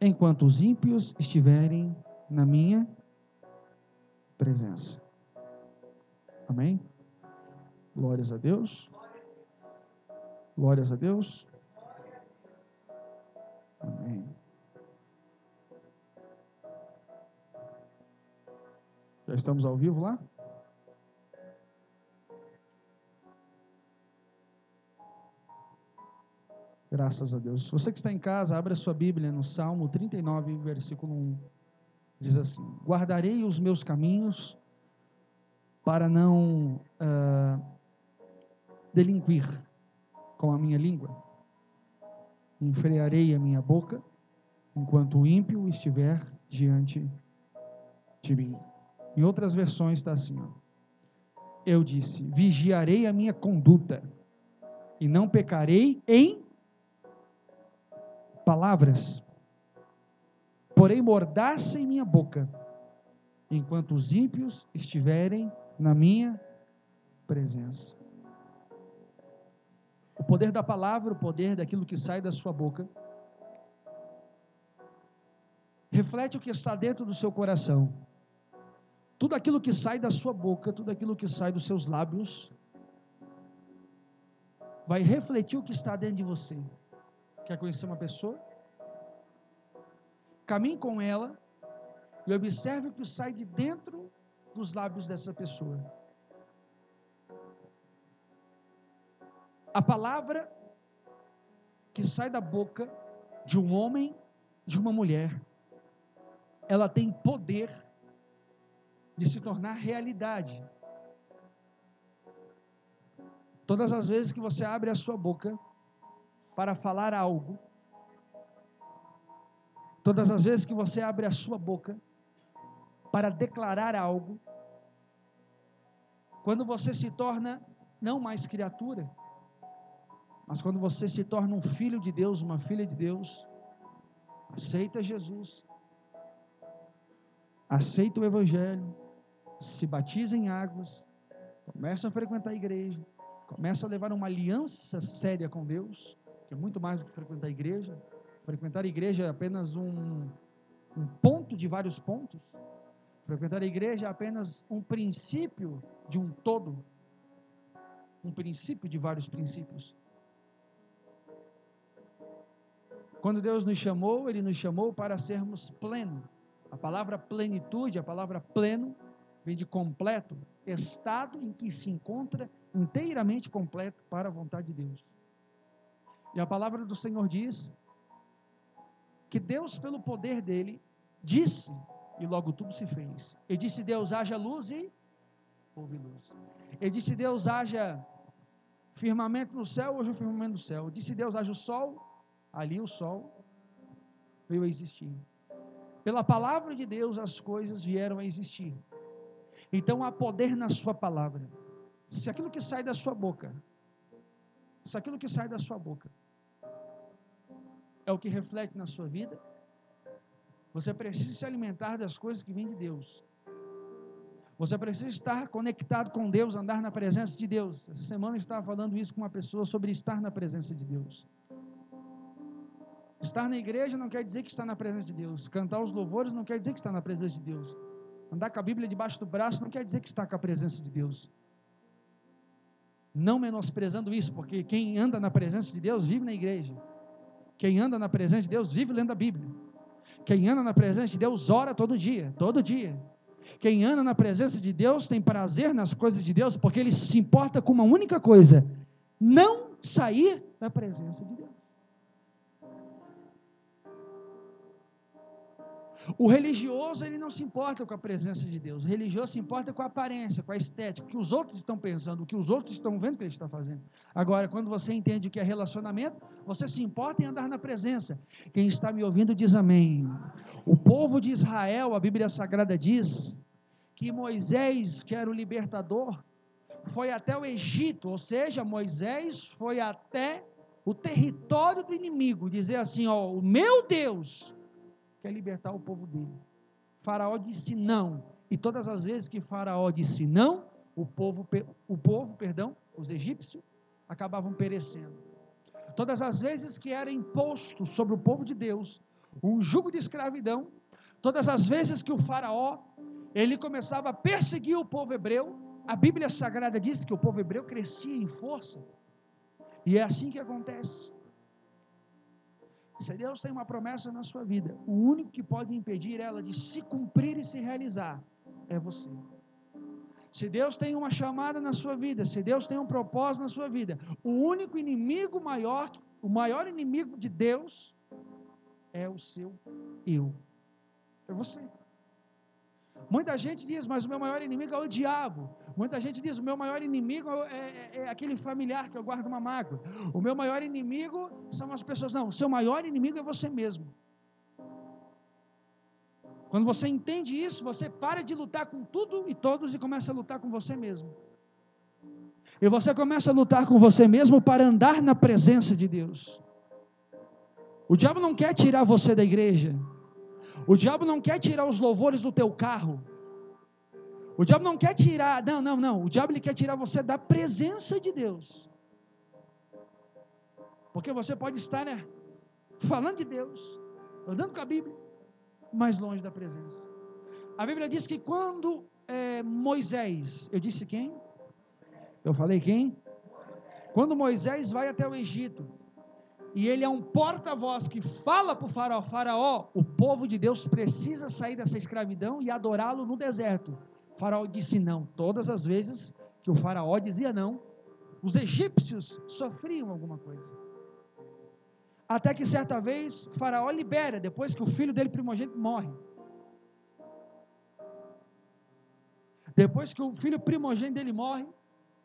enquanto os ímpios estiverem na minha presença. Amém? Glórias a Deus. Glórias a Deus. Amém. Já estamos ao vivo lá? Graças a Deus. Você que está em casa, abra sua Bíblia no Salmo 39, versículo 1. Diz assim: guardarei os meus caminhos para não delinquir com a minha língua. Enfrearei a minha boca enquanto o ímpio estiver diante de mim. Em outras versões está assim, eu disse, vigiarei a minha conduta e não pecarei em palavras, porém mordaça em minha boca, enquanto os ímpios estiverem na minha presença. O poder da palavra, o poder daquilo que sai da sua boca, reflete o que está dentro do seu coração. Tudo aquilo que sai da sua boca, tudo aquilo que sai dos seus lábios, vai refletir o que está dentro de você. Quer conhecer uma pessoa? Caminhe com ela e observe o que sai de dentro dos lábios dessa pessoa. A palavra que sai da boca de um homem, de uma mulher, ela tem poder de se tornar realidade. Todas as vezes que você abre a sua boca para falar algo, todas as vezes que você abre a sua boca para declarar algo, quando você se torna não mais criatura, mas quando você se torna um filho de Deus, uma filha de Deus, aceita Jesus, aceita o Evangelho, se batiza em águas, começa a frequentar a igreja, começa a levar uma aliança séria com Deus, que é muito mais do que frequentar a igreja. Frequentar a igreja é apenas um ponto de vários pontos. Frequentar a igreja é apenas um princípio de um todo, um princípio de vários princípios. Quando Deus nos chamou, Ele nos chamou para sermos pleno. A palavra plenitude, a palavra pleno, vem de completo, estado em que se encontra inteiramente completo para a vontade de Deus. E a palavra do Senhor diz que Deus, pelo poder dele, disse, e logo tudo se fez. Ele disse, Deus, haja luz, e houve luz. Ele disse, Deus, haja firmamento no céu, hoje o firmamento no céu. Ele disse, Deus, haja o sol, ali o sol veio a existir. Pela palavra de Deus as coisas vieram a existir. Então há poder na sua palavra. Se aquilo que sai da sua boca, se aquilo que sai da sua boca é o que reflete na sua vida, você precisa se alimentar das coisas que vêm de Deus. Você precisa estar conectado com Deus, andar na presença de Deus. Essa semana eu estava falando isso com uma pessoa sobre estar na presença de Deus. Estar na igreja não quer dizer que está na presença de Deus. Cantar os louvores não quer dizer que está na presença de Deus. Andar com a Bíblia debaixo do braço não quer dizer que está com a presença de Deus. Não menosprezando isso, porque quem anda na presença de Deus vive na igreja. Quem anda na presença de Deus vive lendo a Bíblia. Quem anda na presença de Deus ora todo dia, todo dia. Quem anda na presença de Deus tem prazer nas coisas de Deus, porque ele se importa com uma única coisa: não sair da presença de Deus. O religioso, ele não se importa com a presença de Deus. O religioso se importa com a aparência, com a estética, o que os outros estão pensando, o que os outros estão vendo que ele está fazendo. Agora, quando você entende o que é relacionamento, você se importa em andar na presença. Quem está me ouvindo diz amém. O povo de Israel, a Bíblia Sagrada diz que Moisés, que era o libertador, foi até o Egito, ou seja, Moisés foi até o território do inimigo, dizer assim, ó, o meu Deus quer libertar o povo dele. Faraó disse não, e todas as vezes que Faraó disse não, os egípcios acabavam perecendo. todas as vezes que era imposto sobre o povo de Deus um jugo de escravidão, todas as vezes que o faraó, ele começava a perseguir o povo hebreu, a Bíblia Sagrada diz que o povo hebreu crescia em força, e é assim que acontece. Se Deus tem uma promessa na sua vida, o único que pode impedir ela de se cumprir e se realizar, é você. Se Deus tem uma chamada na sua vida, se Deus tem um propósito na sua vida, o único inimigo maior, o maior inimigo de Deus, é o seu eu, é você. Muita gente diz, mas o meu maior inimigo é o diabo. Muita gente diz, o meu maior inimigo é aquele familiar que eu guardo uma mágoa. O meu maior inimigo são as pessoas. Não, o seu maior inimigo é você mesmo. Quando você entende isso, você para de lutar com tudo e todos e começa a lutar com você mesmo. E você começa a lutar com você mesmo para andar na presença de Deus. O diabo não quer tirar você da igreja. O diabo não quer tirar os louvores do teu carro. O diabo não quer tirar, não. O diabo ele quer tirar você da presença de Deus. Porque você pode estar, falando de Deus, andando com a Bíblia, mais longe da presença. A Bíblia diz que quando Moisés, eu disse quem? Eu falei quem? Quando Moisés vai até o Egito, e ele é um porta-voz que fala para o faraó, faraó, o povo de Deus precisa sair dessa escravidão e adorá-lo no deserto. O faraó disse não. Todas as vezes que o faraó dizia não, os egípcios sofriam alguma coisa. Até que certa vez, o faraó libera, depois que o filho dele primogênito morre. Depois que o filho primogênito dele morre,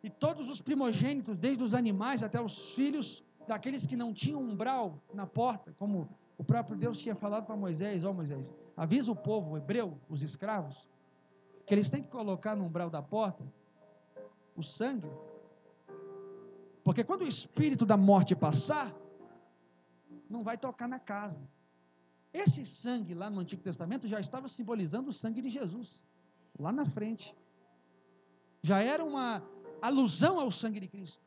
e todos os primogênitos, desde os animais até os filhos daqueles que não tinham umbral na porta, como o próprio Deus tinha falado para Moisés, Moisés, avisa o povo hebreu, os escravos, que eles têm que colocar no umbral da porta o sangue, porque quando o espírito da morte passar, não vai tocar na casa. Esse sangue lá no Antigo Testamento já estava simbolizando o sangue de Jesus, lá na frente, já era uma alusão ao sangue de Cristo.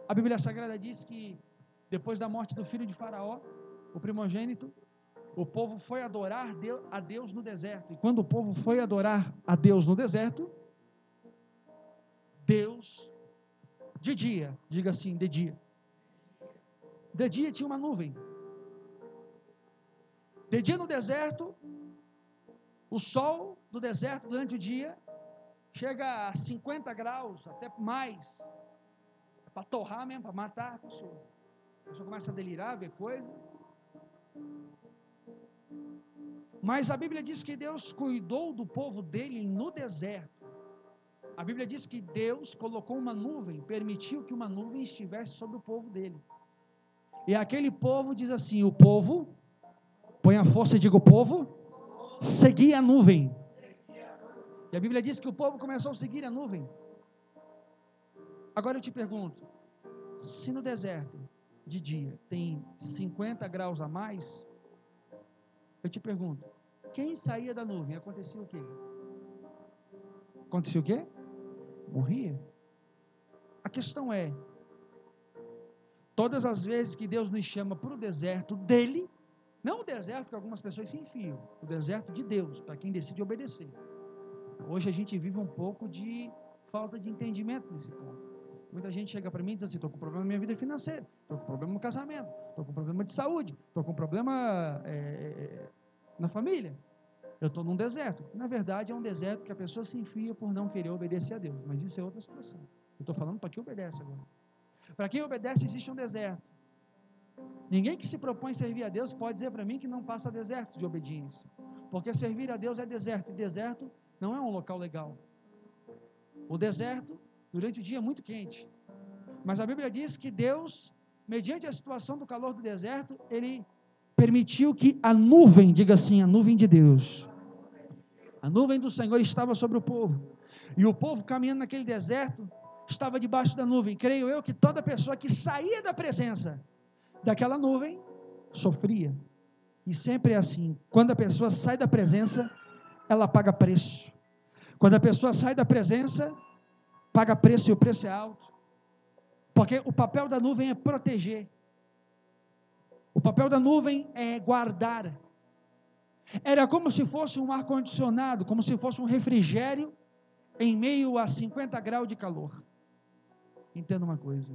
A Bíblia Sagrada diz que depois da morte do filho de Faraó, o primogênito, o povo foi adorar a Deus no deserto. E quando o povo foi adorar a Deus no deserto, Deus, de dia, diga assim, de dia tinha uma nuvem. De dia no deserto, o sol do deserto durante o dia chega a 50 graus, até mais, para torrar mesmo, para matar a pessoa. A pessoa começa a delirar, ver coisa. Mas a Bíblia diz que Deus cuidou do povo dele no deserto. A Bíblia diz que Deus colocou uma nuvem, permitiu que uma nuvem estivesse sobre o povo dele. E aquele povo diz assim, o povo, põe a força e diga o povo, seguia a nuvem. E a Bíblia diz que o povo começou a seguir a nuvem. Agora eu te pergunto, se no deserto, de dia, tem 50 graus a mais, eu te pergunto, quem saía da nuvem, acontecia o quê? Acontecia o quê? Morria. A questão é, todas as vezes que Deus nos chama para o deserto dele, não o deserto que algumas pessoas se enfiam, o deserto de Deus, para quem decide obedecer. Hoje a gente vive um pouco de falta de entendimento nesse ponto. Muita gente chega para mim e diz assim, estou com problema na minha vida financeira, estou com problema no casamento, estou com problema de saúde, estou com problema na família, eu estou num deserto. Na verdade é um deserto que a pessoa se enfia por não querer obedecer a Deus, mas isso é outra situação. Eu estou falando para quem obedece agora. Para quem obedece existe um deserto. Ninguém que se propõe a servir a Deus pode dizer para mim que não passa deserto de obediência, porque servir a Deus é deserto, e deserto não é um local legal. O deserto, durante o dia, é muito quente, mas a Bíblia diz que Deus, mediante a situação do calor do deserto, Ele permitiu que a nuvem, diga assim, a nuvem de Deus, a nuvem do Senhor estava sobre o povo, e o povo caminhando naquele deserto, estava debaixo da nuvem. Creio eu que toda pessoa que saía da presença daquela nuvem, sofria, e sempre é assim, quando a pessoa sai da presença, ela paga preço. Quando a pessoa sai da presença, paga preço, e o preço é alto. Porque o papel da nuvem é proteger. O papel da nuvem é guardar. Era como se fosse um ar-condicionado, como se fosse um refrigério em meio a 50 graus de calor. Entenda uma coisa.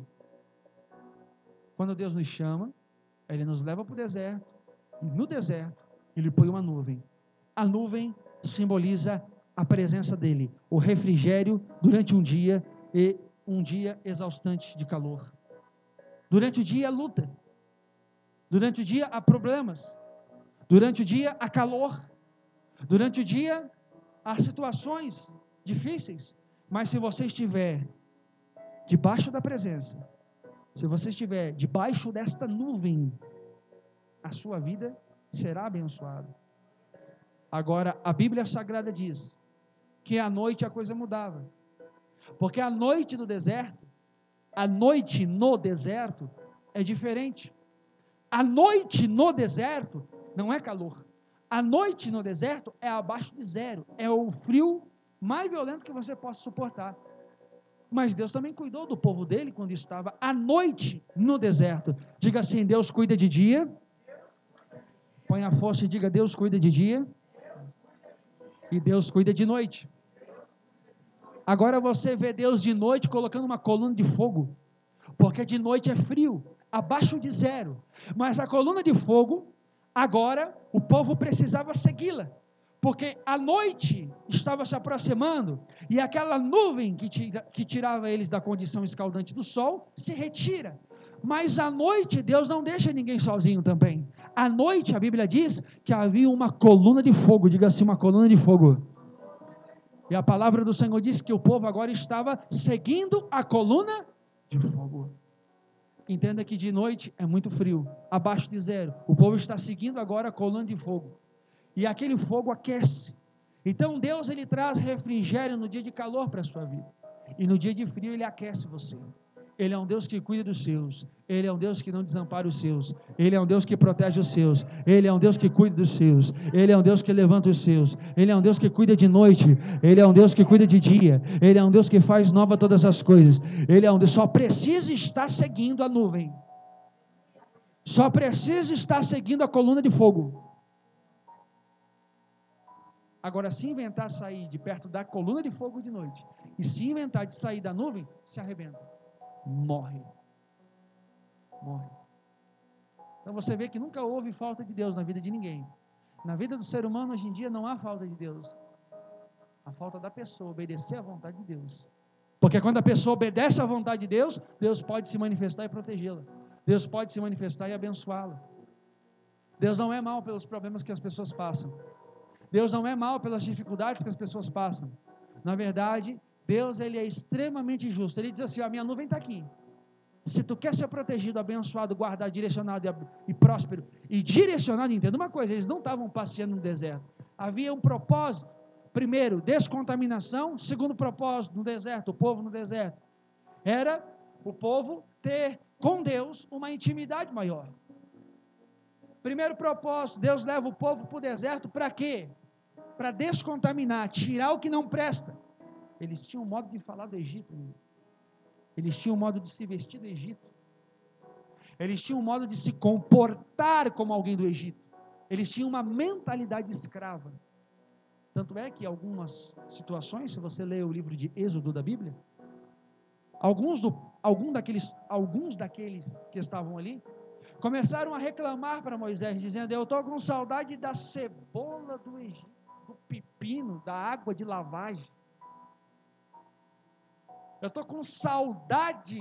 Quando Deus nos chama, Ele nos leva para o deserto, e no deserto, Ele põe uma nuvem. A nuvem simboliza a presença dEle, o refrigério durante um dia, e um dia exaustante de calor. Durante o dia, a luta. Durante o dia, há problemas. Durante o dia, há calor. Durante o dia, há situações difíceis. Mas se você estiver debaixo da presença, se você estiver debaixo desta nuvem, a sua vida será abençoada. Agora, a Bíblia Sagrada diz que à noite a coisa mudava. Porque a noite do deserto, a noite no deserto é diferente. A noite no deserto não é calor. A noite no deserto é abaixo de zero. É o frio mais violento que você possa suportar. Mas Deus também cuidou do povo dele quando estava à noite no deserto. Diga assim: Deus cuida de dia. Põe a força e diga: Deus cuida de dia. E Deus cuida de noite. Agora você vê Deus de noite colocando uma coluna de fogo. Porque de noite é frio, abaixo de zero. Mas a coluna de fogo, agora o povo precisava segui-la. Porque a noite estava se aproximando e aquela nuvem que tirava eles da condição escaldante do sol se retira. Mas à noite Deus não deixa ninguém sozinho também. À noite a Bíblia diz que havia uma coluna de fogo, diga assim, uma coluna de fogo. E a palavra do Senhor diz que o povo agora estava seguindo a coluna de fogo. Entenda que de noite é muito frio, abaixo de zero. O povo está seguindo agora a coluna de fogo. E aquele fogo aquece. Então Deus, Ele traz refrigério no dia de calor para a sua vida. E no dia de frio Ele aquece você. Ele é um Deus que cuida dos seus. Ele é um Deus que não desampara os seus. Ele é um Deus que protege os seus. Ele é um Deus que cuida dos seus. Ele é um Deus que levanta os seus. Ele é um Deus que cuida de noite. Ele é um Deus que cuida de dia. Ele é um Deus que faz nova todas as coisas. Ele é um Deus, só precisa estar seguindo a nuvem. Só precisa estar seguindo a coluna de fogo. Agora, se inventar sair de perto da coluna de fogo de noite, e se inventar de sair da nuvem, se arrebenta. Morre. Então você vê que nunca houve falta de Deus na vida de ninguém. Na vida do ser humano hoje em dia não há falta de Deus. A falta da pessoa obedecer à vontade de Deus. Porque quando a pessoa obedece à vontade de Deus, Deus pode se manifestar e protegê-la. Deus pode se manifestar e abençoá-la. Deus não é mau pelos problemas que as pessoas passam. Deus não é mau pelas dificuldades que as pessoas passam. Na verdade, Deus, Ele é extremamente justo. Ele diz assim: a minha nuvem está aqui. Se tu quer ser protegido, abençoado, guardado, direcionado e próspero, e direcionado, entenda uma coisa, eles não estavam passeando no deserto. Havia um propósito. Primeiro, descontaminação. Segundo propósito no deserto, o povo no deserto, era o povo ter com Deus uma intimidade maior. Primeiro propósito, Deus leva o povo para o deserto para quê? Para descontaminar, tirar o que não presta. Eles tinham um modo de falar do Egito, eles tinham um modo de se vestir do Egito, eles tinham um modo de se comportar como alguém do Egito, eles tinham uma mentalidade escrava. Tanto é que algumas situações, se você ler o livro de Êxodo da Bíblia, alguns daqueles que estavam ali, começaram a reclamar para Moisés, dizendo: eu estou com saudade da cebola do Egito, do pepino, da água de lavagem. Eu estou com saudade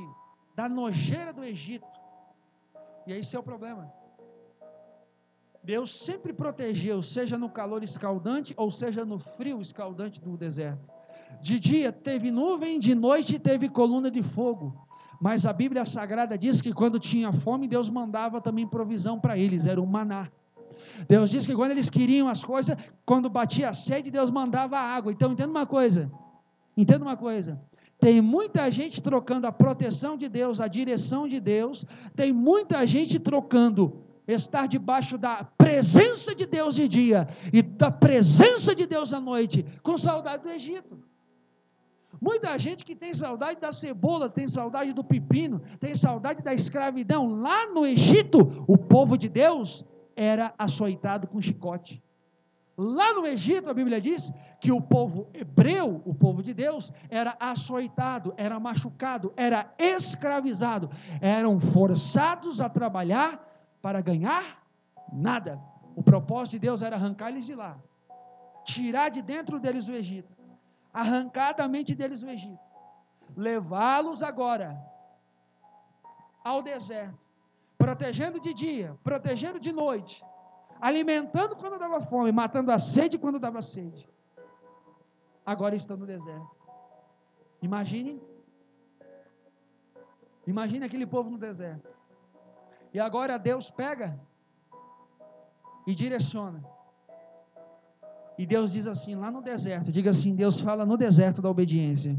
da nojeira do Egito. E esse é o problema. Deus sempre protegeu, seja no calor escaldante, ou seja no frio escaldante do deserto. De dia teve nuvem, de noite teve coluna de fogo. Mas a Bíblia Sagrada diz que quando tinha fome, Deus mandava também provisão para eles, era o maná. Deus diz que quando eles queriam as coisas, quando batia a sede, Deus mandava a água. Então entenda uma coisa, tem muita gente trocando a proteção de Deus, a direção de Deus, tem muita gente trocando estar debaixo da presença de Deus de dia, e da presença de Deus à noite, com saudade do Egito. Muita gente que tem saudade da cebola, tem saudade do pepino, tem saudade da escravidão. Lá no Egito, o povo de Deus era açoitado com chicote. Lá no Egito, a Bíblia diz que o povo hebreu, o povo de Deus, era açoitado, era machucado, era escravizado, eram forçados a trabalhar para ganhar nada. O propósito de Deus era arrancar eles de lá, tirar de dentro deles o Egito, arrancar da mente deles o Egito, levá-los agora ao deserto, protegendo de dia, protegendo de noite, alimentando quando dava fome, matando a sede quando dava sede. Agora estão no deserto. Imagine aquele povo no deserto. E agora Deus pega e direciona. E Deus diz assim, lá no deserto, diga assim, Deus fala no deserto da obediência.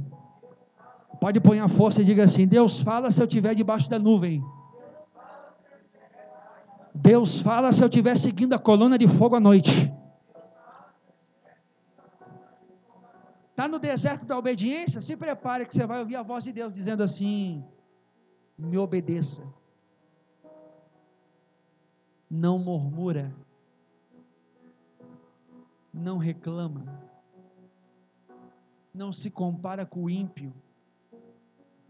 Pode pôr a força e diga assim, Deus fala se eu estiver debaixo da nuvem. Deus fala se eu estiver seguindo a coluna de fogo à noite. Está no deserto da obediência? Se prepare que você vai ouvir a voz de Deus dizendo assim, me obedeça. Não murmura. Não reclama. Não se compara com o ímpio.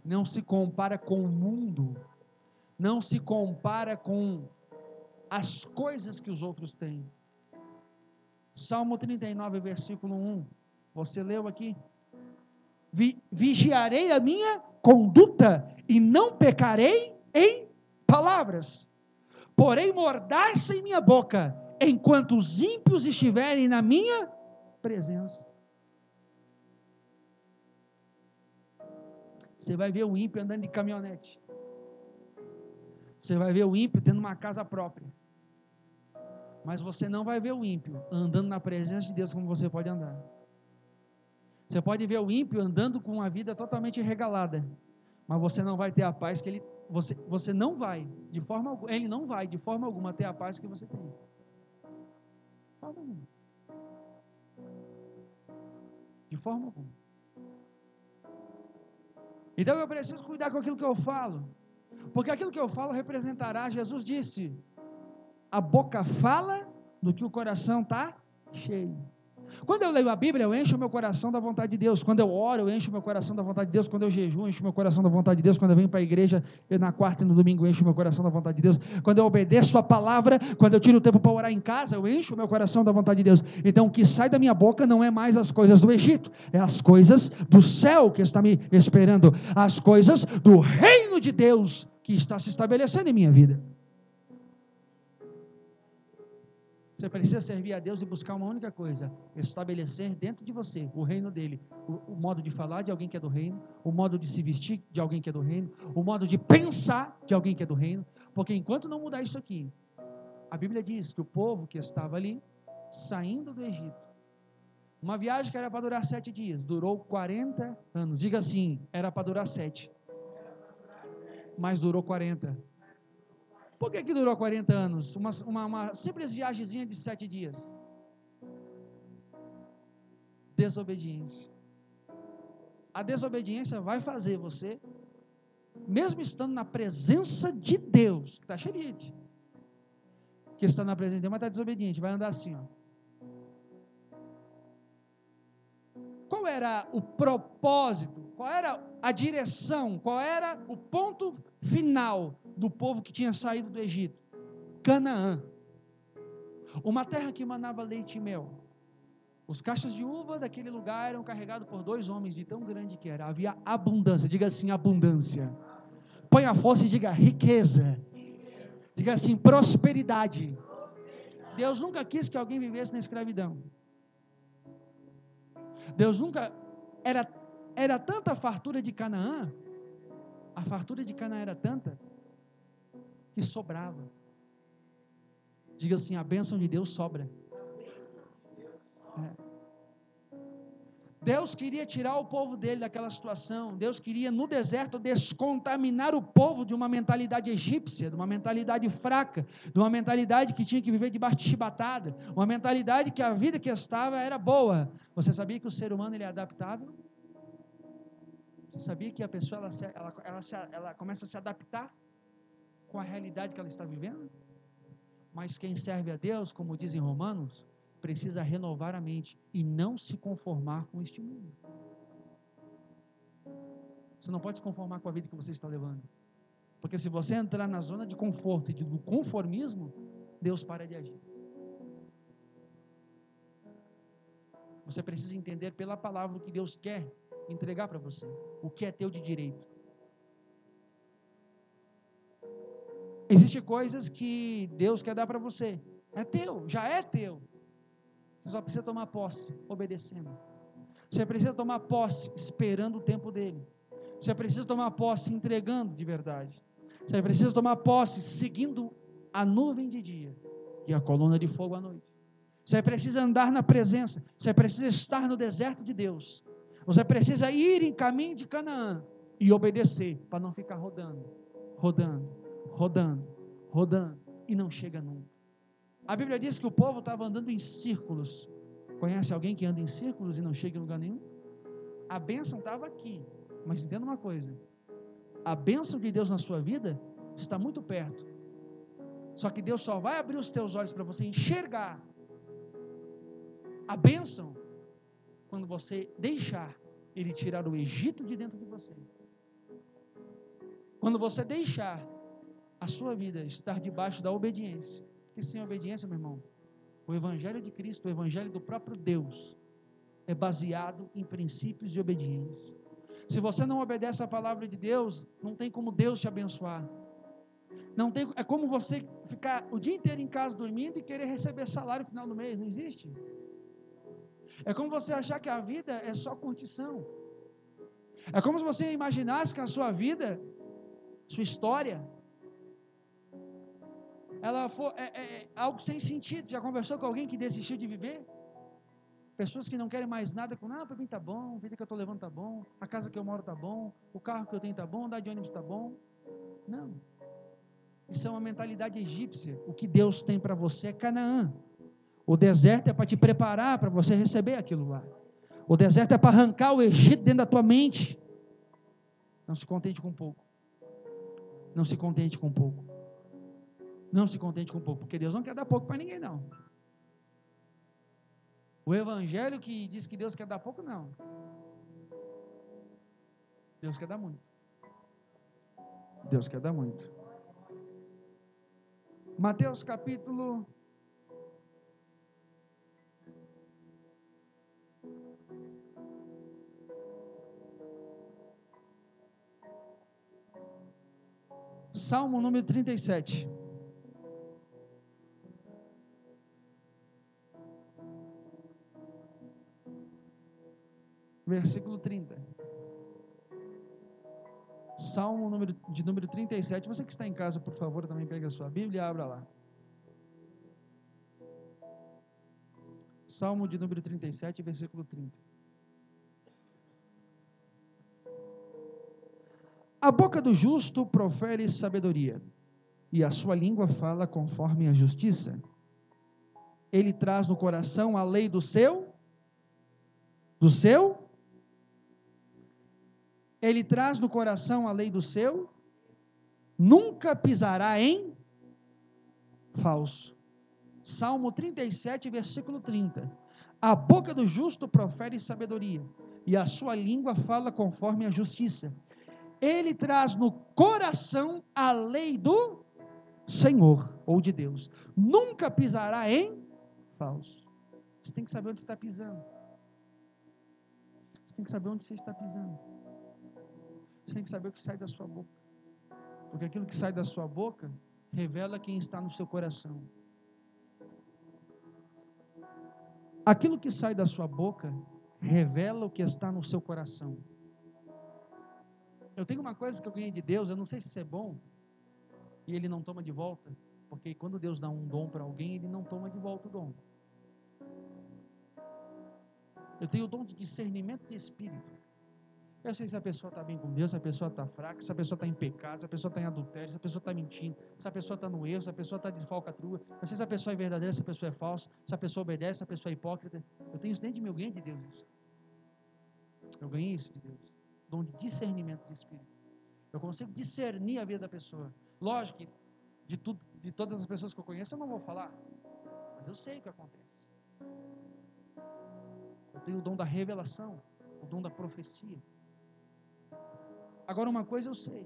Não se compara com o mundo. Não se compara com as coisas que os outros têm. Salmo 39, versículo 1. Você leu aqui? Vigiarei a minha conduta e não pecarei em palavras. Porém mordaça em minha boca, enquanto os ímpios estiverem na minha presença. Você vai ver o ímpio andando de caminhonete. Você vai ver o ímpio tendo uma casa própria. Mas você não vai ver o ímpio andando na presença de Deus como você pode andar. Você pode ver o ímpio andando com uma vida totalmente regalada, mas você não vai ter a paz que ele, você não vai, de forma alguma, ele não vai de forma alguma ter a paz que você tem. De forma alguma. De forma alguma. Então eu preciso cuidar com aquilo que eu falo, porque aquilo que eu falo representará, Jesus disse, a boca fala do que o coração está cheio. Quando eu leio a Bíblia, eu encho o meu coração da vontade de Deus. Quando eu oro, eu encho o meu coração da vontade de Deus. Quando eu jejuo, eu encho o meu coração da vontade de Deus. Quando eu venho para a igreja, na quarta e no domingo, eu encho o meu coração da vontade de Deus. Quando eu obedeço a palavra, quando eu tiro o tempo para orar em casa, eu encho o meu coração da vontade de Deus. Então, o que sai da minha boca não é mais as coisas do Egito, é as coisas do céu que está me esperando, as coisas do reino de Deus que está se estabelecendo em minha vida. Você precisa servir a Deus e buscar uma única coisa, estabelecer dentro de você o reino dele, o modo de falar de alguém que é do reino, o modo de se vestir de alguém que é do reino, o modo de pensar de alguém que é do reino, porque enquanto não mudar isso aqui, a Bíblia diz que o povo que estava ali, saindo do Egito, uma viagem que era para durar 7 dias, durou 40 anos, diga assim, era para durar 7, mas durou 40. Por que durou 40 anos? Uma simples viagemzinha de 7 dias. Desobediência. A desobediência vai fazer você, mesmo estando na presença de Deus, que está cheio de gente, que está na presença de Deus, mas está desobediente, vai andar assim, ó. Qual era o propósito? Qual era a direção? Qual era o ponto final do povo que tinha saído do Egito? Canaã, uma terra que manava leite e mel. Os cachos de uva daquele lugar eram carregados por 2 homens, de tão grande que era. Havia abundância, diga assim, abundância. Põe a força e diga riqueza. Diga assim, prosperidade. Deus nunca quis que alguém vivesse na escravidão. Deus nunca, era tanta a fartura de Canaã, a fartura de Canaã era tanta, que sobrava. Diga assim, a bênção de Deus sobra. Deus queria tirar o povo dele daquela situação. Deus queria no deserto descontaminar o povo de uma mentalidade egípcia, de uma mentalidade fraca, de uma mentalidade que tinha que viver debaixo de chibatada, uma mentalidade que a vida que estava era boa. Você sabia que o ser humano ele é adaptável? Você sabia que a pessoa ela começa a se adaptar com a realidade que ela está vivendo? Mas quem serve a Deus, como diz em Romanos, precisa renovar a mente e não se conformar com este mundo. Você não pode se conformar com a vida que você está levando. Porque se você entrar na zona de conforto e do conformismo, Deus para de agir. Você precisa entender pela palavra o que Deus quer entregar para você, o que é teu de direito. Existem coisas que Deus quer dar para você, é teu, já é teu. Você só precisa tomar posse, obedecendo. Você precisa tomar posse, esperando o tempo dele. Você precisa tomar posse, entregando de verdade. Você precisa tomar posse, seguindo a nuvem de dia e a coluna de fogo à noite. Você precisa andar na presença. Você precisa estar no deserto de Deus. Você precisa ir em caminho de Canaã e obedecer, para não ficar rodando, e não chega nunca. A Bíblia diz que o povo estava andando em círculos. Conhece alguém que anda em círculos e não chega em lugar nenhum? A bênção estava aqui, mas entenda uma coisa: a bênção de Deus na sua vida está muito perto. Só que Deus só vai abrir os teus olhos para você enxergar a bênção quando você deixar Ele tirar o Egito de dentro de você. Quando você deixar a sua vida estar debaixo da obediência. Porque sem obediência, meu irmão, o Evangelho de Cristo, o Evangelho do próprio Deus, é baseado em princípios de obediência. Se você não obedece à palavra de Deus, não tem como Deus te abençoar. Não tem, é como você ficar o dia inteiro em casa dormindo e querer receber salário no final do mês. Não existe. É como você achar que a vida é só curtição. É como se você imaginasse que a sua vida, sua história, ela for algo sem sentido. Já conversou com alguém que desistiu de viver? Pessoas que não querem mais nada, para mim está bom, a vida que eu estou levando está bom, a casa que eu moro está bom, o carro que eu tenho está bom, andar de ônibus está bom. Não. Isso é uma mentalidade egípcia. O que Deus tem para você é Canaã. O deserto é para te preparar para você receber aquilo lá. O deserto é para arrancar o Egito dentro da tua mente. Não se contente com pouco. Não se contente com pouco. Não se contente com pouco, porque Deus não quer dar pouco para ninguém, não. O evangelho que diz que Deus quer dar pouco, não. Deus quer dar muito. Deus quer dar muito. Mateus capítulo 37. Versículo 30. Salmo número 37. Você que está em casa, por favor, também pegue a sua Bíblia e abra lá. Salmo de número 37, versículo 30. A boca do justo profere sabedoria, e a sua língua fala conforme a justiça. Ele traz no coração a lei do seu, ele traz no coração a lei do seu, nunca pisará em falso. Salmo 37, versículo 30. A boca do justo profere sabedoria, e a sua língua fala conforme a justiça. Ele traz no coração a lei do Senhor, ou de Deus. Nunca pisará em falso. Você tem que saber onde está pisando. Você tem que saber onde você está pisando. Você tem que saber o que sai da sua boca. Porque aquilo que sai da sua boca revela quem está no seu coração. Aquilo que sai da sua boca revela o que está no seu coração. Eu tenho uma coisa que eu ganhei de Deus, eu não sei se isso é bom, e Ele não toma de volta, porque quando Deus dá um dom para alguém, Ele não toma de volta o dom. Eu tenho o dom de discernimento de espírito. Eu sei se a pessoa está bem com Deus, se a pessoa está fraca, se a pessoa está em pecado, se a pessoa está em adultério, se a pessoa está mentindo, se a pessoa está no erro, se a pessoa está de falcatrua. Eu sei se a pessoa é verdadeira, se a pessoa é falsa, se a pessoa obedece, se a pessoa é hipócrita. Eu tenho isso dentro de mim, eu ganhei de Deus isso. Eu ganhei isso de Deus. dom de discernimento de espírito. Eu consigo discernir a vida da pessoa. Lógico que de todas as pessoas que eu conheço eu não vou falar, mas eu sei o que acontece. Eu tenho o dom da revelação, o dom da profecia. Agora, uma coisa eu sei: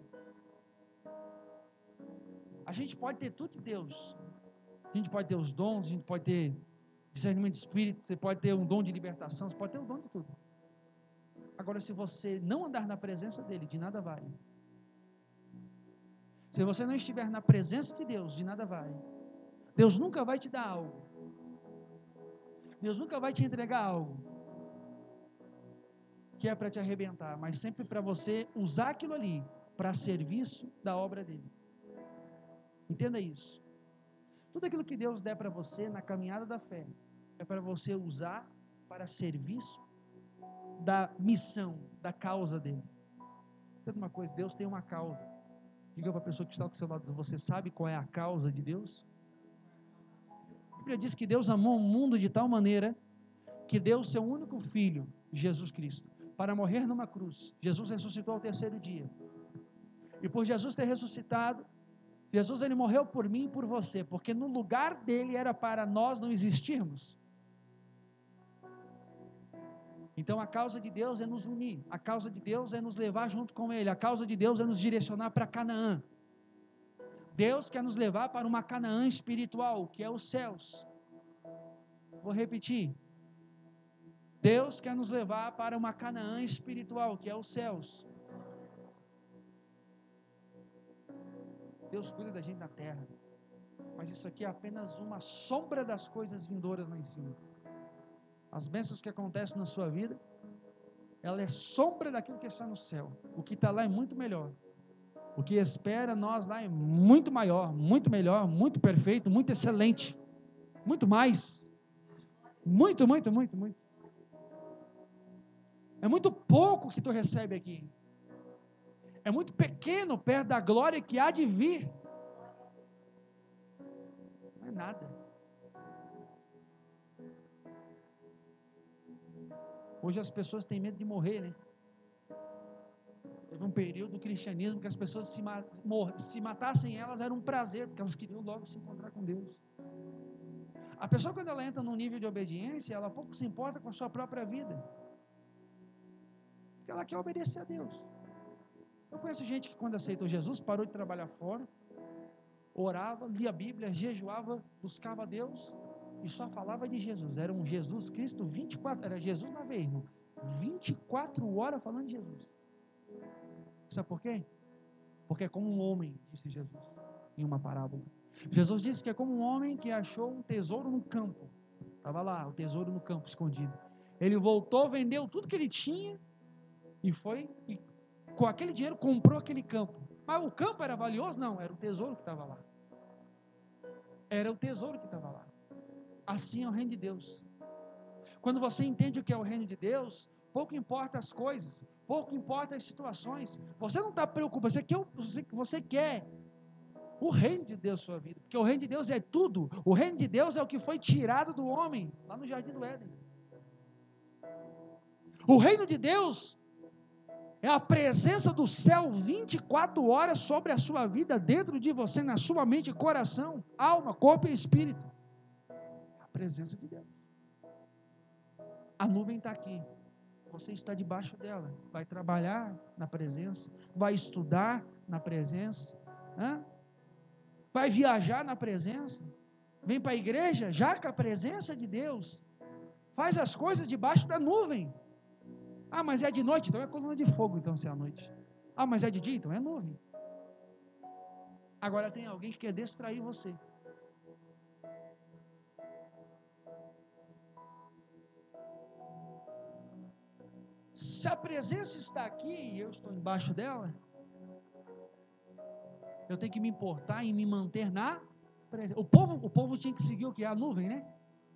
a gente pode ter tudo de Deus. A gente pode ter os dons, a gente pode ter discernimento de espírito, você pode ter um dom de libertação, você pode ter o dom de tudo. Agora, se você não andar na presença dele, de nada vale. Se você não estiver na presença de Deus, de nada vale. Deus nunca vai te dar algo. Deus nunca vai te entregar algo que é para te arrebentar, mas sempre para você usar aquilo ali para serviço da obra dele. Entenda isso. Tudo aquilo que Deus der para você na caminhada da fé é para você usar para serviço da missão, da causa dele. Entenda uma coisa: Deus tem uma causa. Diga para a pessoa que está do seu lado: você sabe qual é a causa de Deus? A Bíblia diz que Deus amou o mundo de tal maneira que deu o seu único filho, Jesus Cristo, para morrer numa cruz. Jesus ressuscitou ao terceiro dia. E por Jesus ter ressuscitado, Jesus ele morreu por mim e por você, porque no lugar dele era para nós não existirmos. Então a causa de Deus é nos unir, a causa de Deus é nos levar junto com ele, a causa de Deus é nos direcionar para Canaã. Deus quer nos levar para uma Canaã espiritual, que é os céus. Vou repetir: Deus quer nos levar para uma Canaã espiritual, que é os céus. Deus cuida da gente na terra, mas isso aqui é apenas uma sombra das coisas vindouras lá em cima. As bênçãos que acontecem na sua vida, ela é sombra daquilo que está no céu. O que está lá é muito melhor. O que espera nós lá é muito maior, muito melhor, muito perfeito, muito excelente, muito mais, muito, muito, muito, muito. É muito pouco que tu recebe aqui. É muito pequeno perto da glória que há de vir. Não é nada. Hoje as pessoas têm medo de morrer, né? Teve um período do cristianismo que as pessoas se matassem elas era um prazer, porque elas queriam logo se encontrar com Deus. A pessoa, quando ela entra num nível de obediência, ela pouco se importa com a sua própria vida, porque ela quer obedecer a Deus. Eu conheço gente que, quando aceitou Jesus, parou de trabalhar fora, orava, lia a Bíblia, jejuava, buscava a Deus e só falava de Jesus. Era um Jesus Cristo 24, era Jesus na veia, irmão, 24 horas falando de Jesus. Sabe por quê? Porque é como um homem, disse Jesus em uma parábola. Jesus disse que é como um homem que achou um tesouro no campo. Estava lá, o tesouro no campo escondido. Ele voltou, vendeu tudo que ele tinha e foi, e com aquele dinheiro comprou aquele campo. Mas o campo era valioso? Não, era o tesouro que estava lá. Era o tesouro que estava lá. Assim é o reino de Deus. Quando você entende o que é o reino de Deus, pouco importa as coisas, pouco importa as situações. Você não está preocupado, você quer o reino de Deus na sua vida, porque o reino de Deus é tudo. O reino de Deus é o que foi tirado do homem lá no Jardim do Éden. O reino de Deus é a presença do céu 24 horas sobre a sua vida, dentro de você, na sua mente, coração, alma, corpo e espírito. A presença de Deus. A nuvem está aqui, você está debaixo dela, vai trabalhar na presença, vai estudar na presença, vai viajar na presença, vem para a igreja já com a presença de Deus, faz as coisas debaixo da nuvem. Ah, mas é de noite, então é coluna de fogo, então se é à noite. Ah, mas é de dia, então é nuvem. Agora tem alguém que quer distrair você. Se a presença está aqui e eu estou embaixo dela, eu tenho que me importar em me manter na presença. O povo tinha que seguir o que? A nuvem, né?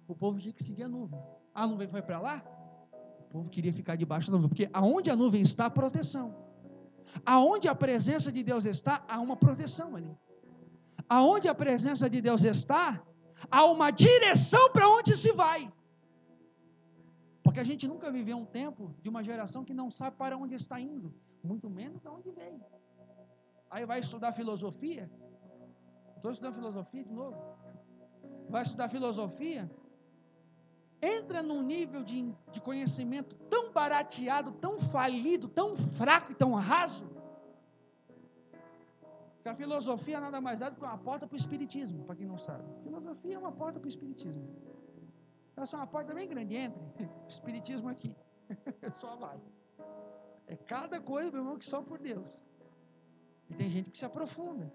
O povo tinha que seguir a nuvem. A nuvem foi para lá? O povo queria ficar debaixo da nuvem, porque aonde a nuvem está, há proteção. Aonde a presença de Deus está, há uma proteção ali. Aonde a presença de Deus está, há uma direção para onde se vai. Porque a gente nunca viveu um tempo de uma geração que não sabe para onde está indo, muito menos de onde veio. Aí vai estudar filosofia. Estou estudando filosofia de novo. Vai estudar filosofia. Entra num nível de conhecimento tão barateado, tão falido, tão fraco e tão raso, que a filosofia nada mais é do que uma porta para o espiritismo, para quem não sabe. Filosofia é uma porta para o espiritismo. Essa é uma porta bem grande, entre o espiritismo aqui. Só vai. É cada coisa, meu irmão, que só por Deus. E tem gente que se aprofunda.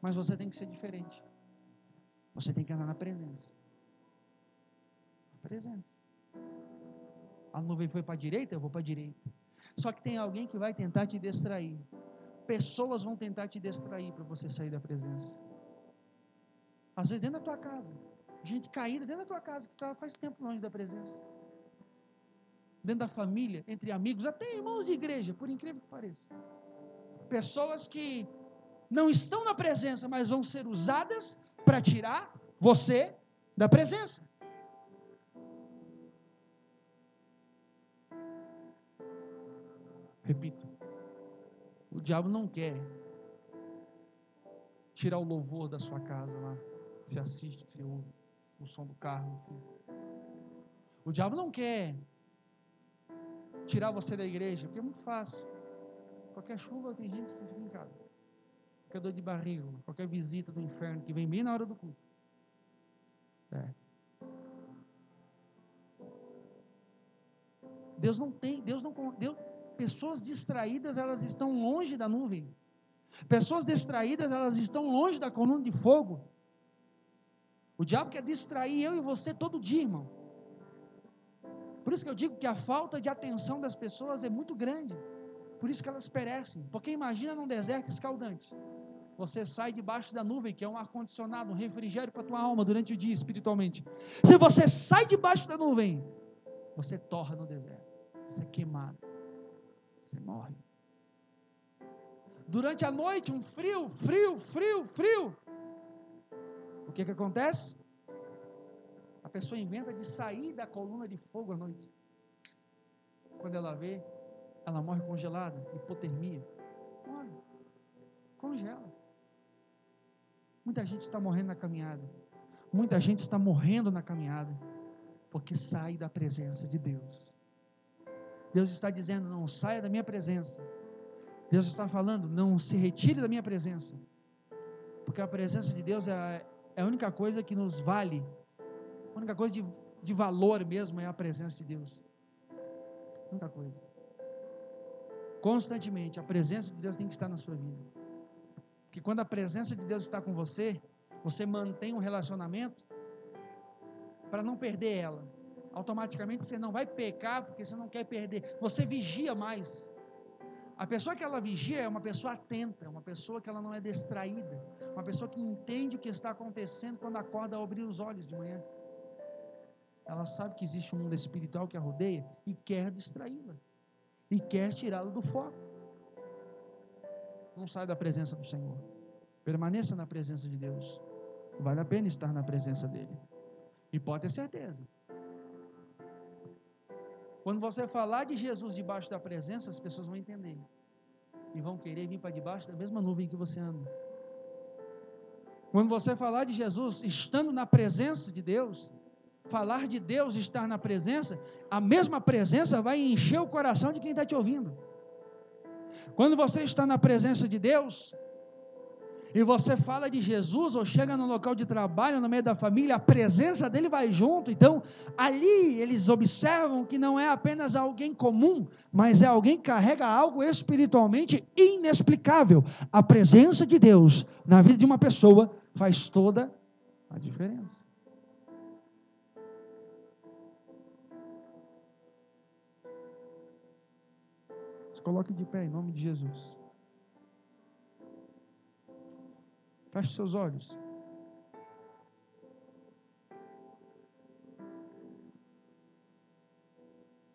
Mas você tem que ser diferente. Você tem que andar na presença. Na presença. A nuvem foi para a direita, eu vou para a direita. Só que tem alguém que vai tentar te distrair. Pessoas vão tentar te distrair para você sair da presença. Às vezes dentro da tua casa. Gente caída dentro da tua casa, que está faz tempo longe da presença. Dentro da família, entre amigos, até irmãos de igreja, por incrível que pareça. Pessoas que não estão na presença, mas vão ser usadas para tirar você da presença. Repito, o diabo não quer tirar o louvor da sua casa lá, que você assiste, que você ouve o som do carro. O diabo não quer tirar você da igreja, porque é muito fácil. Qualquer chuva tem gente que fica em casa. Qualquer dor de barriga, qualquer visita do inferno que vem bem na hora do culto. Deus, pessoas distraídas, elas estão longe da nuvem. Pessoas distraídas, elas estão longe da coluna de fogo. O diabo quer distrair eu e você todo dia, irmão. Por isso que eu digo que a falta de atenção das pessoas é muito grande. Por isso que elas perecem. Porque imagina num deserto escaldante. Você sai debaixo da nuvem, que é um ar-condicionado, um refrigério para a tua alma durante o dia espiritualmente. Se você sai debaixo da nuvem, você torra no deserto. Você é queimado. Você morre. Durante a noite, um frio. O que acontece? A pessoa inventa de sair da coluna de fogo à noite. Quando ela vê, ela morre congelada, hipotermia. Morre. Congela. Muita gente está morrendo na caminhada. Muita gente está morrendo na caminhada, porque sai da presença de Deus. Deus está dizendo, não saia da minha presença. Deus está falando, não se retire da minha presença. Porque a presença de Deus é a única coisa que nos vale. A única coisa de valor mesmo é a presença de Deus. A única coisa. Constantemente, a presença de Deus tem que estar na sua vida. Porque quando a presença de Deus está com você, você mantém um relacionamento para não perder ela. Automaticamente você não vai pecar porque você não quer perder. Você vigia mais. A pessoa que ela vigia é uma pessoa atenta, uma pessoa que ela não é distraída, uma pessoa que entende o que está acontecendo quando acorda ao abrir os olhos de manhã. Ela sabe que existe um mundo espiritual que a rodeia e quer distraí-la, e quer tirá-la do foco. Não sai da presença do Senhor. Permaneça na presença de Deus. Vale a pena estar na presença dEle. E pode ter certeza. Quando você falar de Jesus debaixo da presença, as pessoas vão entender. E vão querer vir para debaixo da mesma nuvem que você anda. Quando você falar de Jesus estando na presença de Deus, falar de Deus estar na presença, a mesma presença vai encher o coração de quem está te ouvindo. Quando você está na presença de Deus, e você fala de Jesus, ou chega no local de trabalho, no meio da família, a presença dele vai junto. Então, ali eles observam que não é apenas alguém comum, mas é alguém que carrega algo espiritualmente inexplicável. A presença de Deus na vida de uma pessoa faz toda a diferença. Se coloque de pé em nome de Jesus. Feche seus olhos.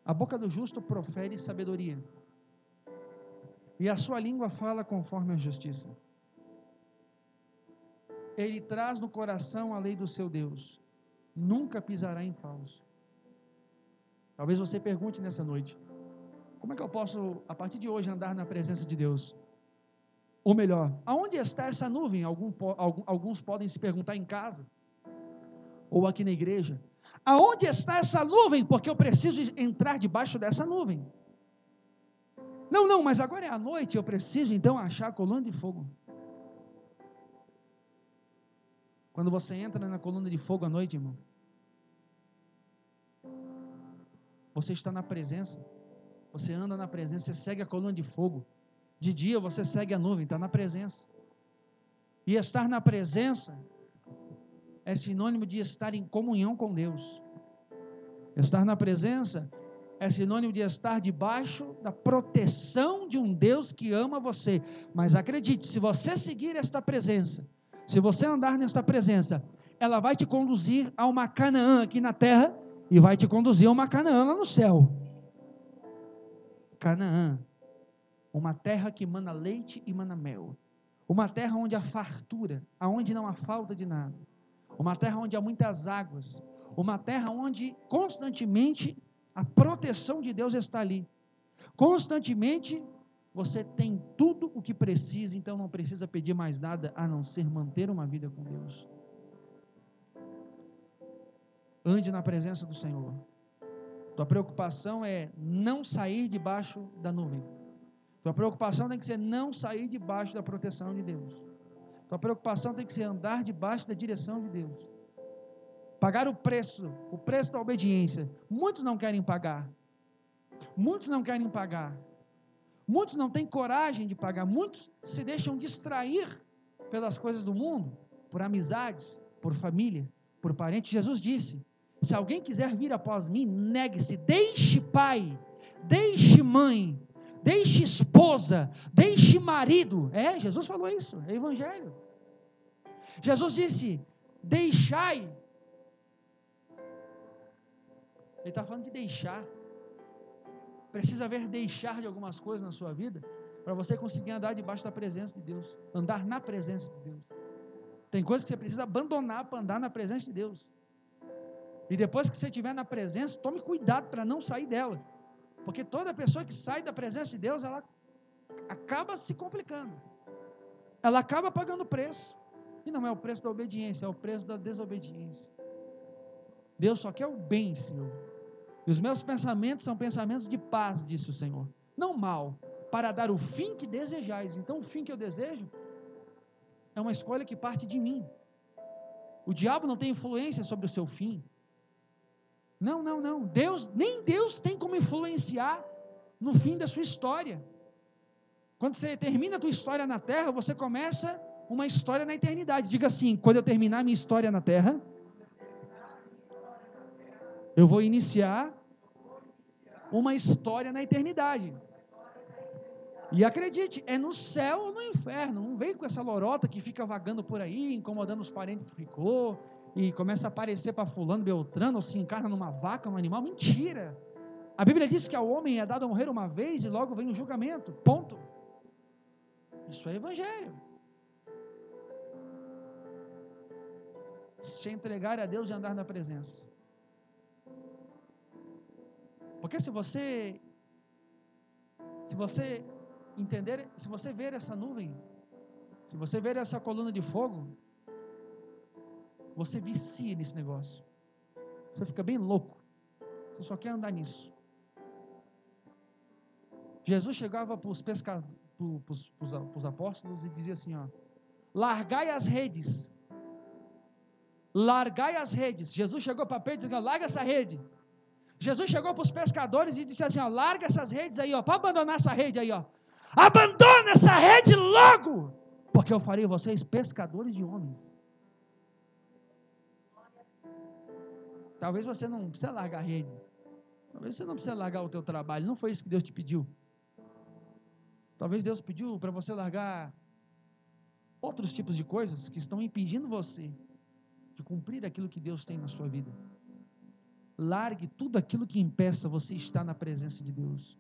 A boca do justo profere sabedoria, e a sua língua fala conforme a justiça. Ele traz no coração a lei do seu Deus, nunca pisará em falso. Talvez você pergunte nessa noite: como é que eu posso, a partir de hoje, andar na presença de Deus? Ou melhor, aonde está essa nuvem? Alguns podem se perguntar em casa, ou aqui na igreja: aonde está essa nuvem? Porque eu preciso entrar debaixo dessa nuvem. Não, mas agora é a noite, eu preciso então achar a coluna de fogo. Quando você entra na coluna de fogo à noite, irmão, você está na presença, você anda na presença, você segue a coluna de fogo. De dia você segue a nuvem, está na presença. E estar na presença é sinônimo de estar em comunhão com Deus. Estar na presença é sinônimo de estar debaixo da proteção de um Deus que ama você. Mas acredite, se você seguir esta presença, se você andar nesta presença, ela vai te conduzir a uma Canaã aqui na terra e vai te conduzir a uma Canaã lá no céu. Canaã, uma terra que mana leite e mana mel, uma terra onde há fartura, aonde não há falta de nada, uma terra onde há muitas águas, uma terra onde constantemente a proteção de Deus está ali, constantemente você tem tudo o que precisa, então não precisa pedir mais nada, a não ser manter uma vida com Deus. Ande na presença do Senhor. Tua preocupação é não sair debaixo da nuvem. Tua preocupação tem que ser não sair debaixo da proteção de Deus. Tua preocupação tem que ser andar debaixo da direção de Deus. Pagar o preço da obediência. Muitos não querem pagar. Muitos não querem pagar. Muitos não têm coragem de pagar. Muitos se deixam distrair pelas coisas do mundo, por amizades, por família, por parentes. Jesus disse: se alguém quiser vir após mim, negue-se, deixe pai, deixe mãe, deixe esposa, deixe marido. Jesus falou isso, é evangelho. Jesus disse: deixai. Ele está falando de deixar. Precisa haver deixar de algumas coisas na sua vida, para você conseguir andar debaixo da presença de Deus, andar na presença de Deus. Tem coisas que você precisa abandonar para andar na presença de Deus. E depois que você estiver na presença, tome cuidado para não sair dela. Porque toda pessoa que sai da presença de Deus, ela acaba se complicando. Ela acaba pagando preço. E não é o preço da obediência, é o preço da desobediência. Deus só quer o bem, Senhor. E os meus pensamentos são pensamentos de paz, disse o Senhor. Não mal, para dar o fim que desejais. Então o fim que eu desejo é uma escolha que parte de mim. O diabo não tem influência sobre o seu fim. Não. Nem Deus tem como influenciar no fim da sua história. Quando você termina a tua história na terra, você começa uma história na eternidade. Diga assim: quando eu terminar a minha história na terra, eu vou iniciar uma história na eternidade. E acredite, é no céu ou no inferno. Não vem com essa lorota que fica vagando por aí, incomodando os parentes que ficou, e começa a aparecer para fulano, beltrano, ou se encarna numa vaca, num animal. Mentira. A Bíblia diz que ao homem é dado a morrer uma vez e logo vem o julgamento. Ponto. Isso é evangelho. Se entregar a Deus e andar na presença. Porque se você entender, se você ver essa nuvem, se você ver essa coluna de fogo, você vicia nesse negócio. Você fica bem louco. Você só quer andar nisso. Jesus chegava para os apóstolos e dizia assim: largai as redes. Largai as redes. Jesus chegou para Pedro e disse: larga essa rede. Jesus chegou para os pescadores e disse assim: larga essas redes aí, para abandonar essa rede aí, abandona essa rede logo, porque eu farei vocês pescadores de homens. Talvez você não precisa largar a rede, talvez você não precisa largar o teu trabalho, não foi isso que Deus te pediu. Talvez Deus pediu para você largar outros tipos de coisas que estão impedindo você de cumprir aquilo que Deus tem na sua vida. Largue tudo aquilo que impeça você estar na presença de Deus.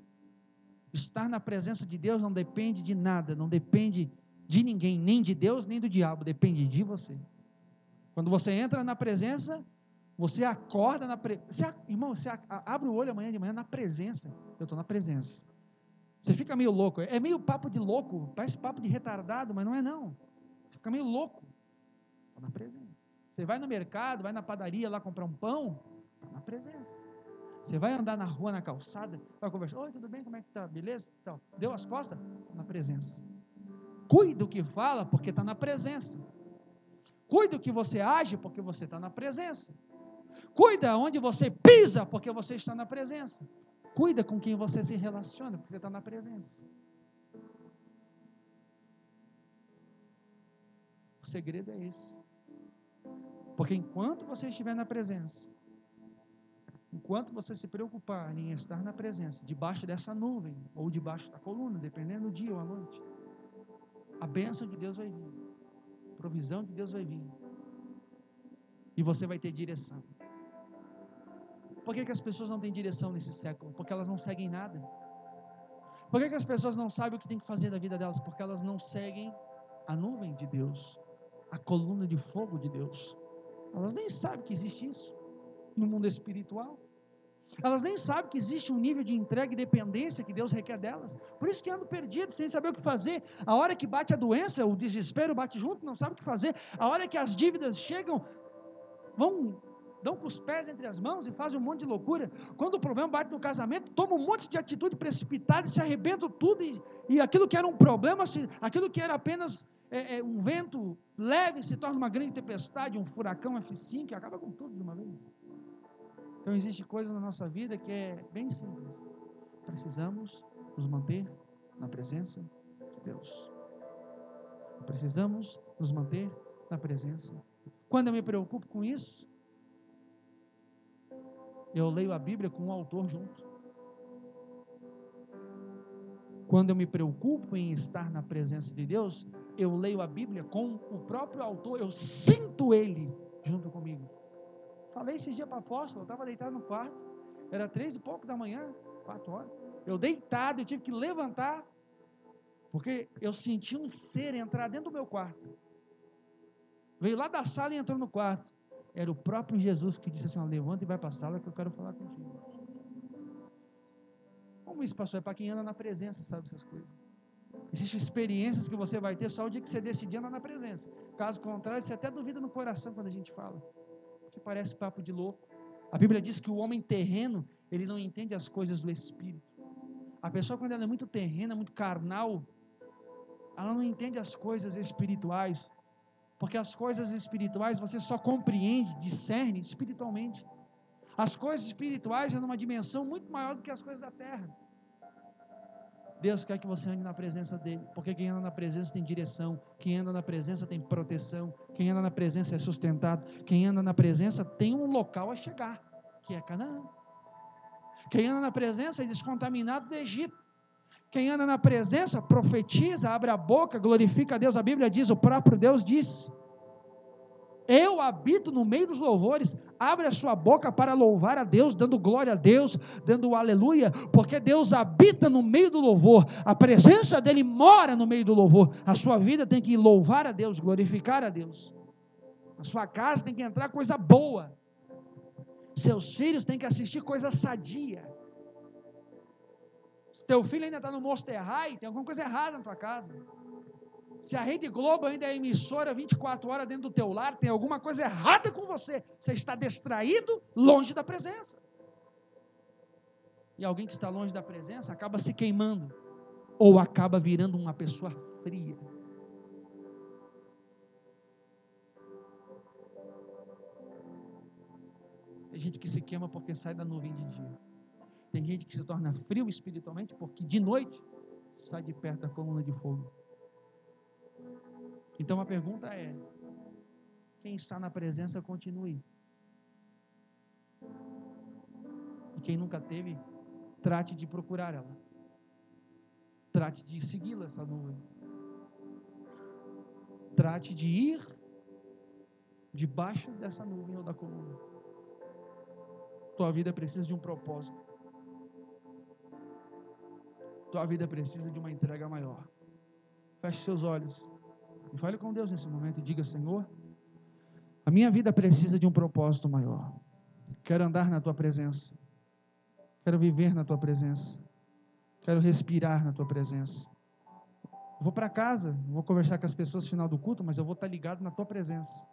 Estar na presença de Deus não depende de nada, não depende de ninguém, nem de Deus, nem do diabo, depende de você. Quando você entra na presença, Você acorda irmão, você abre o olho amanhã de manhã na presença. Eu estou na presença. Você fica meio louco. É meio papo de louco, parece papo de retardado, mas não é não. Você fica meio louco. Estou na presença. Você vai no mercado, vai na padaria lá comprar um pão, está na presença. Você vai andar na rua, na calçada, vai conversar, oi, tudo bem, como é que tá, beleza? Então, deu as costas? Está na presença. Cuida o que fala, porque está na presença. Cuida o que você age, porque você está na presença. Cuida onde você pisa, porque você está na presença. Cuida com quem você se relaciona, porque você está na presença. O segredo é esse. Porque enquanto você estiver na presença, enquanto você se preocupar em estar na presença, debaixo dessa nuvem, ou debaixo da coluna, dependendo do dia ou a noite, a bênção de Deus vai vir, a provisão de Deus vai vir, e você vai ter direção. Por que as pessoas não têm direção nesse século? Porque elas não seguem nada. Por que as pessoas não sabem o que tem que fazer da vida delas? Porque elas não seguem a nuvem de Deus, a coluna de fogo de Deus. Elas nem sabem que existe isso no mundo espiritual. Elas nem sabem que existe um nível de entrega e dependência que Deus requer delas. Por isso que andam perdidos, sem saber o que fazer. A hora que bate a doença, o desespero bate junto, não sabe o que fazer. A hora que as dívidas chegam, dão com os pés entre as mãos e fazem um monte de loucura. Quando o problema bate no casamento, toma um monte de atitude precipitada e se arrebentam tudo, e aquilo que era um problema, aquilo que era apenas um vento leve, se torna uma grande tempestade, um furacão F5, que acaba com tudo de uma vez. Então existe coisa na nossa vida que é bem simples. Precisamos nos manter na presença de Deus. Precisamos nos manter na presença. Quando eu me preocupo com isso, eu leio a Bíblia com um autor junto. Quando eu me preocupo em estar na presença de Deus, eu leio a Bíblia com o próprio autor, eu sinto ele junto comigo. Falei esse dia para o apóstolo, eu estava deitado no quarto, era 3 e pouco da manhã, 4 horas, eu deitado, eu tive que levantar, porque eu senti um ser entrar dentro do meu quarto, veio lá da sala e entrou no quarto, era o próprio Jesus que disse assim, levanta e vai para a sala que eu quero falar contigo. Como isso, pastor? É para quem anda na presença, sabe essas coisas. Existem experiências que você vai ter só o dia que você decidir andar na presença, caso contrário, você até duvida no coração quando a gente fala, que parece papo de louco. A Bíblia diz que o homem terreno, ele não entende as coisas do Espírito. A pessoa, quando ela é muito terrena, muito carnal, ela não entende as coisas espirituais, porque as coisas espirituais você só compreende, discerne espiritualmente. As coisas espirituais é numa dimensão muito maior do que as coisas da terra. Deus quer que você ande na presença dele, porque quem anda na presença tem direção, quem anda na presença tem proteção, quem anda na presença é sustentado, quem anda na presença tem um local a chegar, que é Canaã. Quem anda na presença é descontaminado do Egito. Quem anda na presença profetiza, abre a boca, glorifica a Deus. A Bíblia diz, o próprio Deus disse, eu habito no meio dos louvores. Abre a sua boca para louvar a Deus, dando glória a Deus, dando aleluia, porque Deus habita no meio do louvor, a presença dele mora no meio do louvor. A sua vida tem que louvar a Deus, glorificar a Deus. A sua casa tem que entrar coisa boa, seus filhos têm que assistir coisa sadia. Se teu filho ainda está no Monster High, tem alguma coisa errada na tua casa. Se a Rede Globo ainda é emissora 24 horas dentro do teu lar, tem alguma coisa errada com você. Você está distraído, longe da presença. E alguém que está longe da presença acaba se queimando, ou acaba virando uma pessoa fria. Tem gente que se queima porque sai da nuvem de dia. Tem gente que se torna frio espiritualmente porque de noite sai de perto da coluna de fogo. Então a pergunta é, quem está na presença continue. E quem nunca teve, trate de procurar ela. Trate de segui-la, essa nuvem. Trate de ir debaixo dessa nuvem ou da coluna. Tua vida precisa de um propósito. Tua vida precisa de uma entrega maior. Feche seus olhos e fale com Deus nesse momento e diga, Senhor, a minha vida precisa de um propósito maior. Quero andar na tua presença. Quero viver na tua presença. Quero respirar na tua presença. Vou para casa, vou conversar com as pessoas no final do culto, mas eu vou estar ligado na tua presença.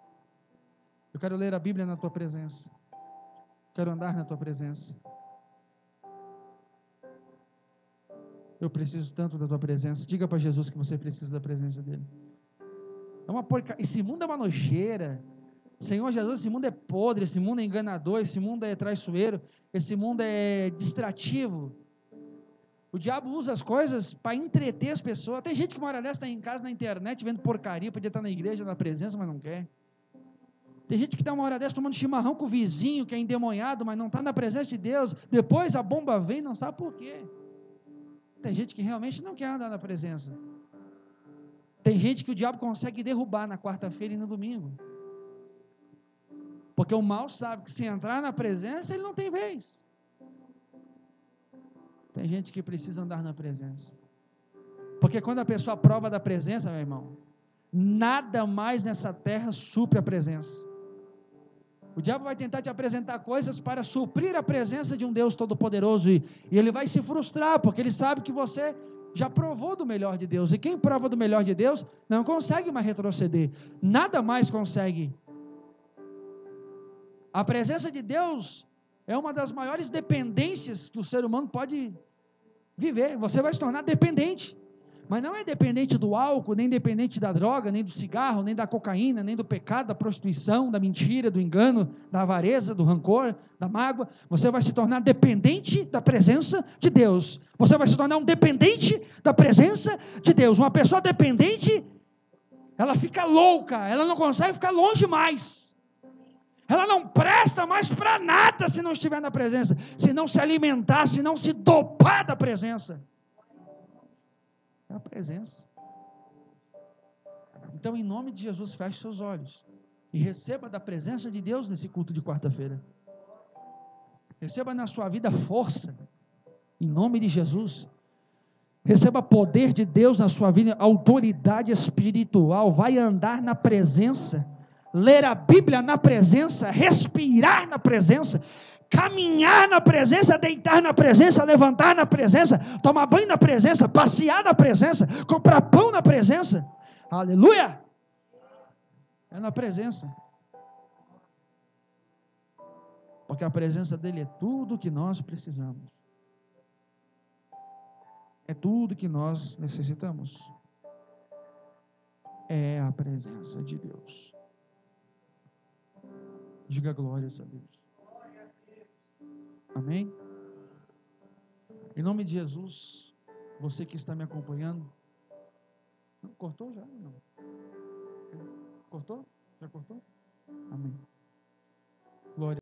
Eu quero ler a Bíblia na tua presença. Quero andar na tua presença. Eu preciso tanto da tua presença. Diga para Jesus que você precisa da presença dele. É uma porcaria. Esse mundo é uma nojeira. Senhor Jesus, esse mundo é podre, esse mundo é enganador, esse mundo é traiçoeiro, esse mundo é distrativo. O diabo usa as coisas para entreter as pessoas. Tem gente que mora dessa, está em casa, na internet, vendo porcaria, podia estar na igreja, na presença, mas não quer. Tem gente que está uma hora dessa tomando chimarrão com o vizinho, que é endemoniado, mas não está na presença de Deus. Depois a bomba vem, não sabe por quê. Tem gente que realmente não quer andar na presença. Tem gente que o diabo consegue derrubar na quarta-feira e no domingo. Porque o mal sabe que se entrar na presença, ele não tem vez. Tem gente que precisa andar na presença. Porque quando a pessoa prova da presença, meu irmão, nada mais nessa terra supre a presença. O diabo vai tentar te apresentar coisas para suprir a presença de um Deus Todo-Poderoso, e ele vai se frustrar, porque ele sabe que você já provou do melhor de Deus, e quem prova do melhor de Deus não consegue mais retroceder, nada mais consegue. A presença de Deus é uma das maiores dependências que o ser humano pode viver. Você vai se tornar dependente, mas não é dependente do álcool, nem dependente da droga, nem do cigarro, nem da cocaína, nem do pecado, da prostituição, da mentira, do engano, da avareza, do rancor, da mágoa. Você vai se tornar dependente da presença de Deus. Você vai se tornar um dependente da presença de Deus. Uma pessoa dependente, ela fica louca, ela não consegue ficar longe mais. Ela não presta mais para nada se não estiver na presença, se não se alimentar, se não se dopar da presença. É a presença. Então, em nome de Jesus, feche seus olhos e receba da presença de Deus nesse culto de quarta-feira. Receba na sua vida força, em nome de Jesus. Receba poder de Deus na sua vida, autoridade espiritual. Vai andar na presença, ler a Bíblia na presença, respirar na presença, caminhar na presença, deitar na presença, levantar na presença, tomar banho na presença, passear na presença, comprar pão na presença. Aleluia! É na presença. Porque a presença dele é tudo o que nós precisamos. É tudo que nós necessitamos. É a presença de Deus. Diga glórias a Deus. Amém? Em nome de Jesus, você que está me acompanhando. Não, cortou já? Não. Cortou? Já cortou? Amém. Glória.